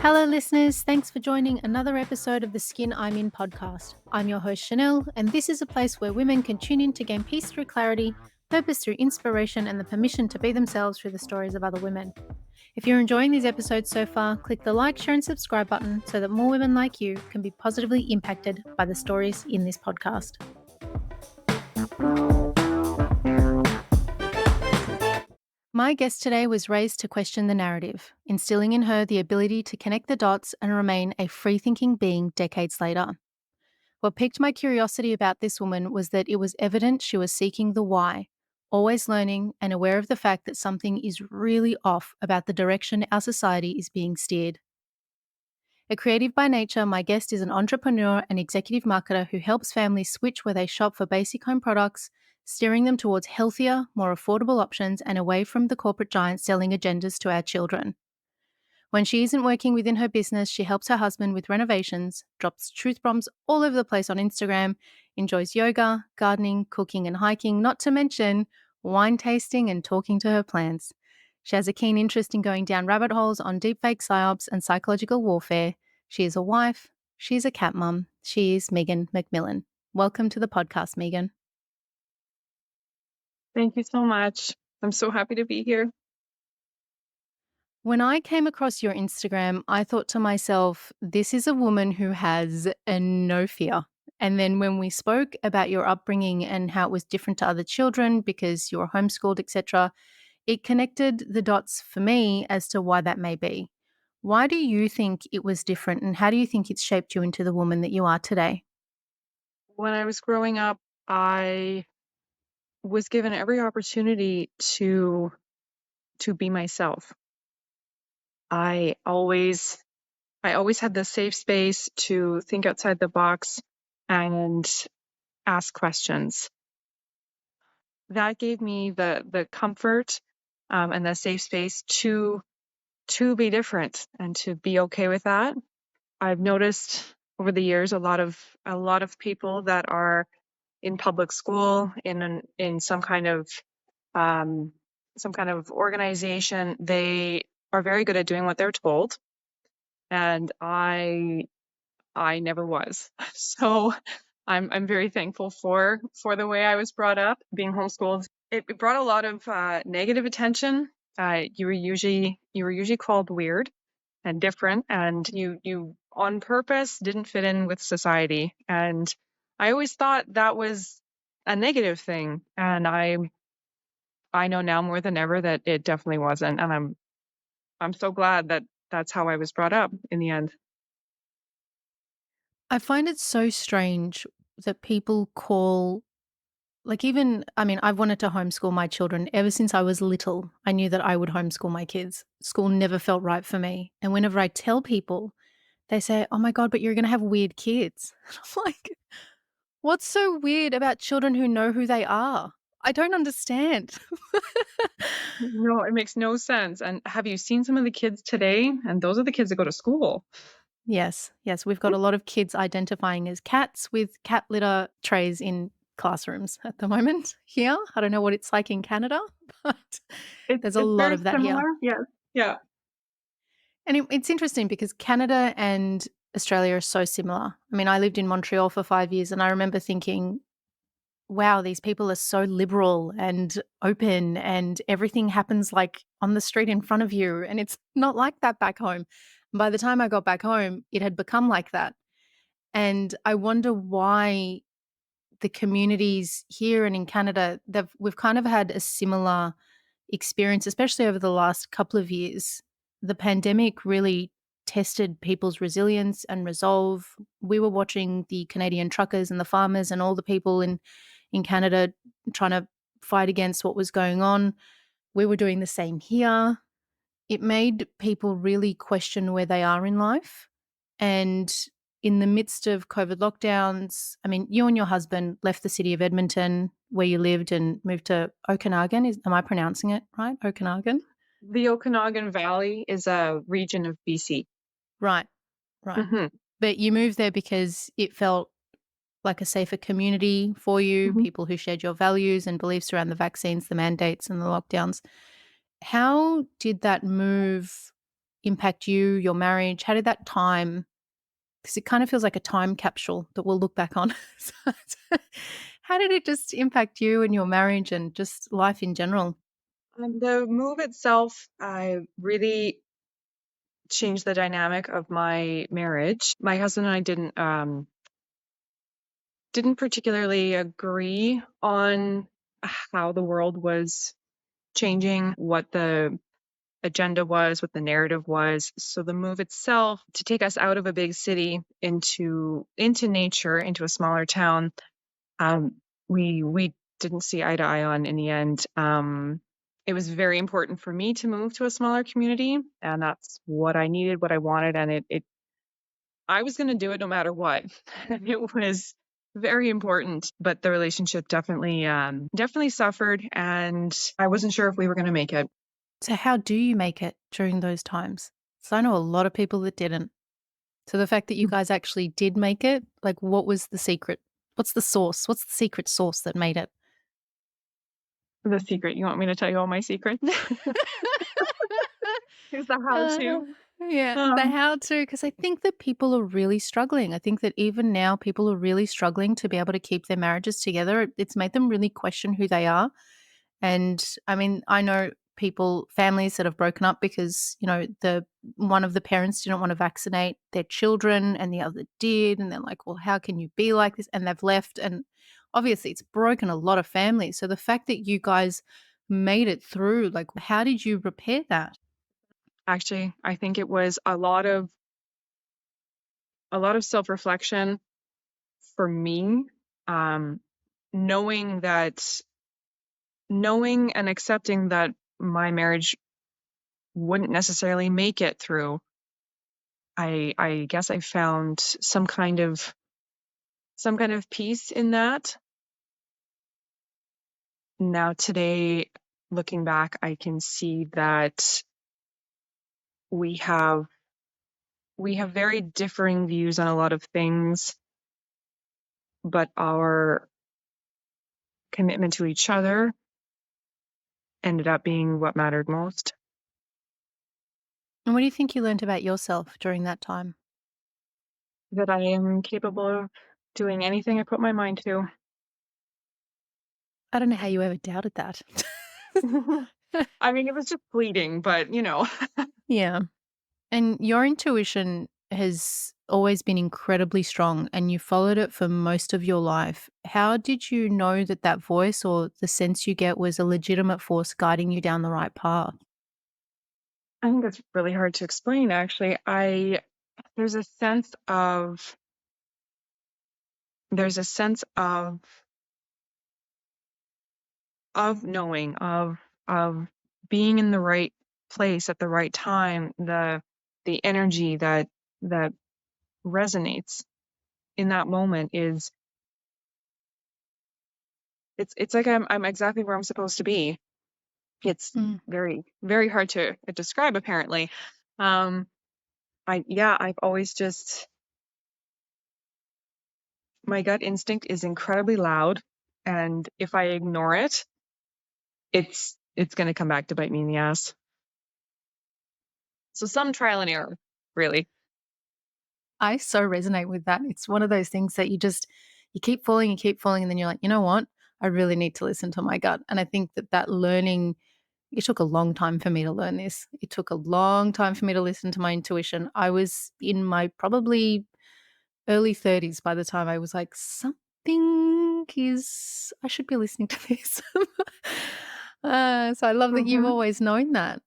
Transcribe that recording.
Hello, listeners. Thanks for joining another episode of the Skin I'm In podcast. I'm your host, Chanel, and this is a place where women can tune in to gain peace through clarity, purpose through inspiration, and the permission to be themselves through the stories of other women. If you're enjoying these episodes so far, click the like, share, and subscribe button so that more women like you can be positively impacted by the stories in this podcast. My guest today was raised to question the narrative, instilling in her the ability to connect the dots and remain a free-thinking being decades later. What piqued my curiosity about this woman was that it was evident she was seeking the why, always learning and aware of the fact that something is really off about the direction our society is being steered. A creative by nature, my guest is an entrepreneur and executive marketer who helps families switch where they shop for basic home products, steering them towards healthier, more affordable options and away from the corporate giants selling agendas to our children. When she isn't working within her business, she helps her husband with renovations, drops truth bombs all over the place on Instagram, enjoys yoga, gardening, cooking and hiking, not to mention wine tasting and talking to her plants. She has a keen interest in going down rabbit holes on deepfake psyops and psychological warfare. She is a wife. She is a cat mum. She is Meghan MacMillan. Welcome to the podcast, Meghan. Thank you so much. I'm so happy to be here. When I came across your Instagram, I thought to myself, this is a woman who has no fear. And then when we spoke about your upbringing and how it was different to other children because you were homeschooled, etc., it connected the dots for me as to why that may be. Why do you think it was different and how do you think it's shaped you into the woman that you are today? When I was growing up, I was given every opportunity to be myself. I always had the safe space to think outside the box and ask questions. That gave me the comfort and the safe space to be different and to be okay with that. I've noticed over the years a lot of people that are in public school, in some kind of organization, they are very good at doing what they're told, and I never was. So I'm very thankful for the way I was brought up, being homeschooled. It brought a lot of negative attention. You were usually called weird and different, and you on purpose didn't fit in with society. And I always thought that was a negative thing, and I know now more than ever that it definitely wasn't, and I'm so glad that that's how I was brought up in the end. I find it so strange that people call, like, even, I mean, I've wanted to homeschool my children ever since I was little. I knew that I would homeschool my kids. School never felt right for me. And whenever I tell people, they say, oh my God, but you're going to have weird kids. I'm like, what's so weird about children who know who they are? I don't understand. No, it makes no sense. And have you seen some of the kids today? And those are the kids that go to school. Yes, yes. We've got a lot of kids identifying as cats with cat litter trays in classrooms at the moment here. I don't know what it's like in Canada, but there's a It's lot very of that similar. here. Yes. Yeah. And it's interesting because Canada and Australia are so similar. I mean, I lived in Montreal for 5 years and I remember thinking, wow, these people are so liberal and open and everything happens like on the street in front of you. And it's not like that back home. And by the time I got back home, it had become like that. And I wonder why the communities here and in Canada, we've kind of had a similar experience, especially over the last couple of years. The pandemic really tested people's resilience and resolve. We were watching the Canadian truckers and the farmers and all the people in Canada trying to fight against what was going on. We were doing the same here. It made people really question where they are in life. And in the midst of COVID lockdowns, I mean, you and your husband left the city of Edmonton where you lived and moved to Okanagan. Am I pronouncing it right? Okanagan? The Okanagan Valley is a region of BC. Right, right. Hmm. But you moved there because it felt like a safer community for you, Mhm. people who shared your values and beliefs around the vaccines, the mandates, and the lockdowns. How did that move impact you, your marriage? How did that time, because it kind of feels like a time capsule that we'll look back on. So how did it just impact you and your marriage and just life in general? The move itself, I really changed the dynamic of my marriage. My husband and I didn't particularly agree on how the world was changing, what the agenda was, what the narrative was. So the move itself to take us out of a big city into nature, into a smaller town, we didn't see eye to eye on in the end. It was very important for me to move to a smaller community, and that's what I needed, what I wanted, and it I was going to do it no matter what. It was very important, but the relationship definitely suffered, and I wasn't sure if we were going to make it. So how do you make it during those times? So I know a lot of people that didn't. So the fact that you guys actually did make it, like what was the secret? What's the sauce? What's the secret sauce that made it? The secret. You want me to tell you all my secrets? Here's the how Uh, to. yeah, the Um, how to, because I think that people are really struggling. I think that even now, people are really struggling to be able to keep their marriages together. It's made them really question who they are. And I mean, I know people, families that have broken up because, the one of the parents didn't want to vaccinate their children and the other did. And they're like, well, how can you be like this? And they've left. And obviously, it's broken a lot of families. So the fact that you guys made it through, like, how did you repair that? Actually, I think it was a lot of self-reflection for me. Um, knowing that, knowing and accepting that my marriage wouldn't necessarily make it through. I guess I found some kind of peace in that. Now today, looking back, I can see that we have we have very differing views on a lot of things, but our commitment to each other ended up being what mattered most. And what do you think you learned about yourself during that time? That I am capable of doing anything I put my mind to. I don't know how you ever doubted that. I mean, it was just fleeting, but Yeah. And your intuition has always been incredibly strong and you followed it for most of your life. How did you know that that voice or the sense you get was a legitimate force guiding you down the right path? I think that's really hard to explain, actually. I there's a sense of there's a sense of knowing, of being in the right place at the right time, the energy that resonates in that moment is it's like I'm exactly where I'm supposed to be. It's Mm. very, very hard to describe, apparently. Um, I've always just my gut instinct is incredibly loud, and if I ignore it, it's going to come back to bite me in the ass. So some trial and error, really. I so resonate with that. It's one of those things that you keep falling, and then you're like, you know what? I really need to listen to my gut. And I think that that learning, it took a long time for me to learn this. It took a long time for me to listen to my intuition. I was in my probably early 30s by the time I was like, I should be listening to this. So I love that you've Hmm. always known that.